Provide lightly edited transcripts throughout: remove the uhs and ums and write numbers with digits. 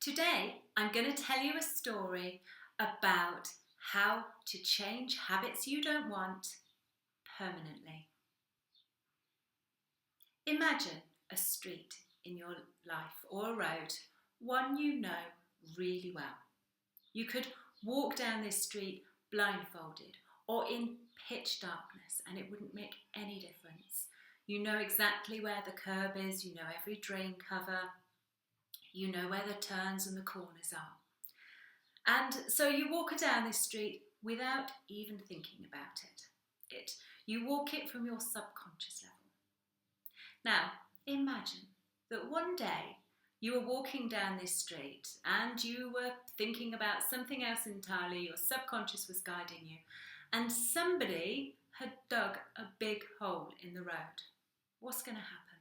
Today, I'm going to tell you a story about how to change habits you don't want permanently. Imagine a street in your life or a road, one you know really well. You could walk down this street blindfolded or in pitch darkness and it wouldn't make any difference. You know exactly where the curb is, you know every drain cover, you know where the turns and the corners are. And so you walk down this street without even thinking about it. You walk it from your subconscious level. Now, imagine that one day you were walking down this street and you were thinking about something else entirely, your subconscious was guiding you, and somebody had dug a big hole in the road. What's going to happen?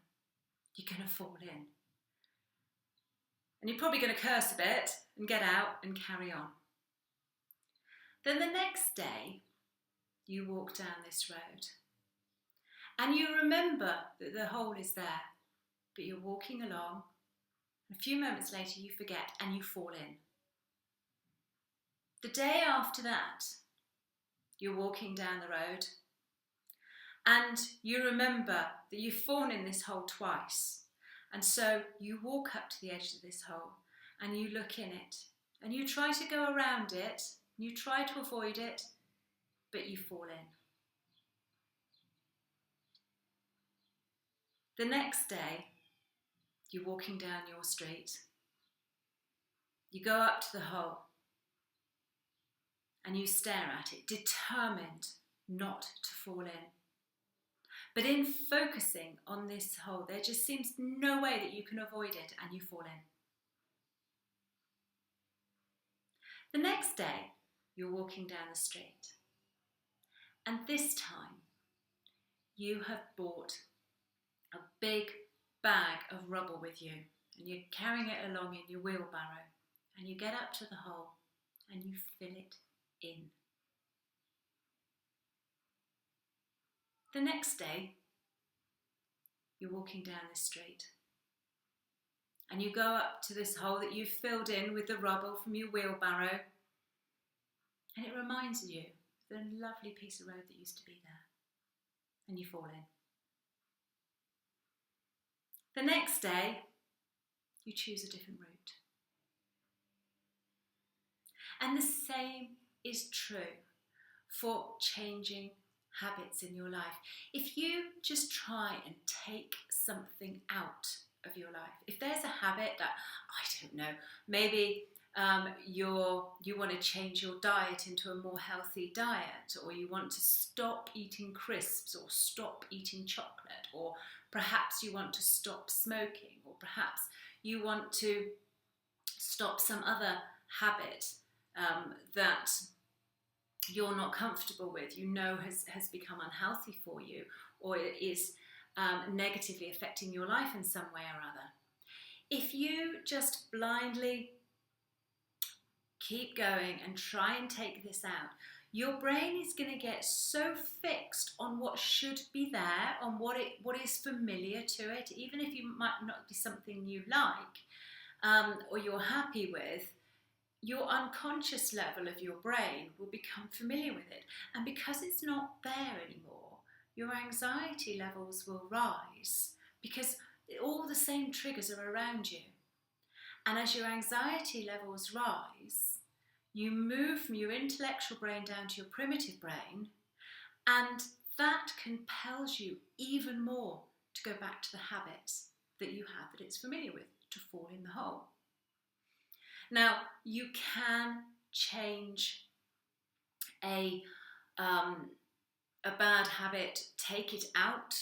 You're going to fall in. And you're probably going to curse a bit and get out and carry on. Then the next day, you walk down this road and you remember that the hole is there, but you're walking along. A few moments later, you forget and you fall in. The day after that, you're walking down the road and you remember that you've fallen in this hole twice. And so you walk up to the edge of this hole and you look in it and you try to go around it, you try to avoid it, but you fall in. The next day, you're walking down your street. You go up to the hole and you stare at it, determined not to fall in. But in focusing on this hole, there just seems no way that you can avoid it and you fall in. The next day, you're walking down the street. And this time, you have bought a big bag of rubble with you. And you're carrying it along in your wheelbarrow. And you get up to the hole and you fill it in. The next day, you're walking down this street and you go up to this hole that you've filled in with the rubble from your wheelbarrow, and it reminds you of the lovely piece of road that used to be there, and you fall in. The next day, you choose a different route. And the same is true for changing habits in your life. If you just try and take something out of your life, if there's a habit that, I don't know, maybe you want to change your diet into a more healthy diet, or you want to stop eating crisps or stop eating chocolate, or perhaps you want to stop smoking, or perhaps you want to stop some other habit that you're not comfortable with, you know has become unhealthy for you, or it is negatively affecting your life in some way or other. If you just blindly keep going and try and take this out, your brain is going to get so fixed on what should be there, on what is familiar to it, even if you might not be something you like or you're happy with. Your unconscious level of your brain will become familiar with it. And because it's not there anymore, your anxiety levels will rise because all the same triggers are around you. And as your anxiety levels rise, you move from your intellectual brain down to your primitive brain, and that compels you even more to go back to the habits that you have that it's familiar with, to fall in the hole. Now, you can change a bad habit, take it out,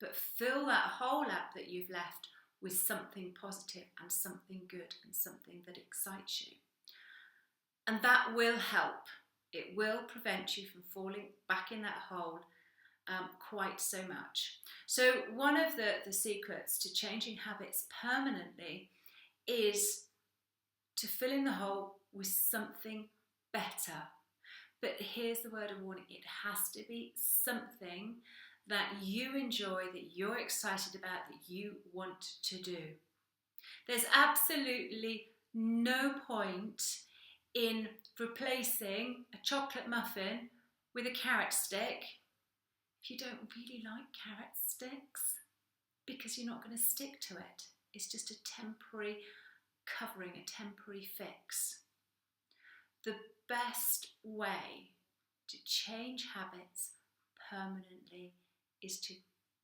but fill that hole up that you've left with something positive and something good and something that excites you. And that will help. It will prevent you from falling back in that hole quite so much. So one of the secrets to changing habits permanently is to fill in the hole with something better. But here's the word of warning, it has to be something that you enjoy, that you're excited about, that you want to do. There's absolutely no point in replacing a chocolate muffin with a carrot stick if you don't really like carrot sticks, because you're not going to stick to it. It's just a temporary covering, a temporary fix. The best way to change habits permanently is to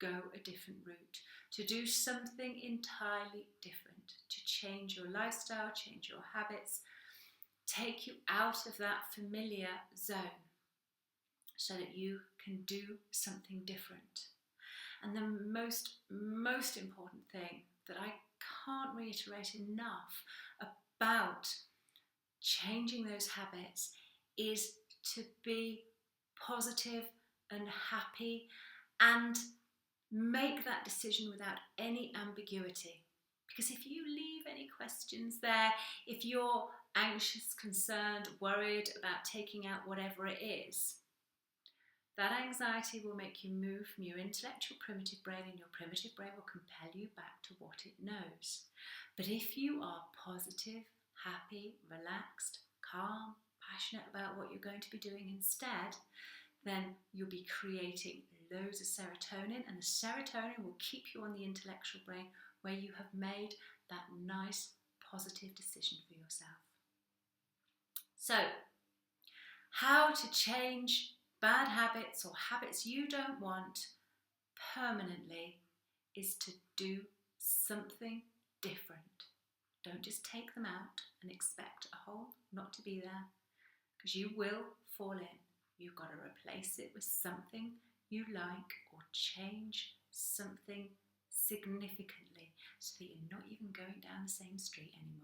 go a different route, to do something entirely different, to change your lifestyle, change your habits, take you out of that familiar zone so that you can do something different. And the most important thing that I can't reiterate enough about changing those habits is to be positive and happy and make that decision without any ambiguity. Because if you leave any questions there, if you're anxious, concerned, worried about taking out whatever it is, that anxiety will make you move from your intellectual primitive brain, and your primitive brain will compel you back to what it knows. But if you are positive, happy, relaxed, calm, passionate about what you're going to be doing instead, then you'll be creating loads of serotonin, and the serotonin will keep you on the intellectual brain where you have made that nice, positive decision for yourself. So, how to change bad habits or habits you don't want permanently is to do something different. Don't just take them out and expect a hole not to be there, because you will fall in. You've got to replace it with something you like, or change something significantly so that you're not even going down the same street anymore.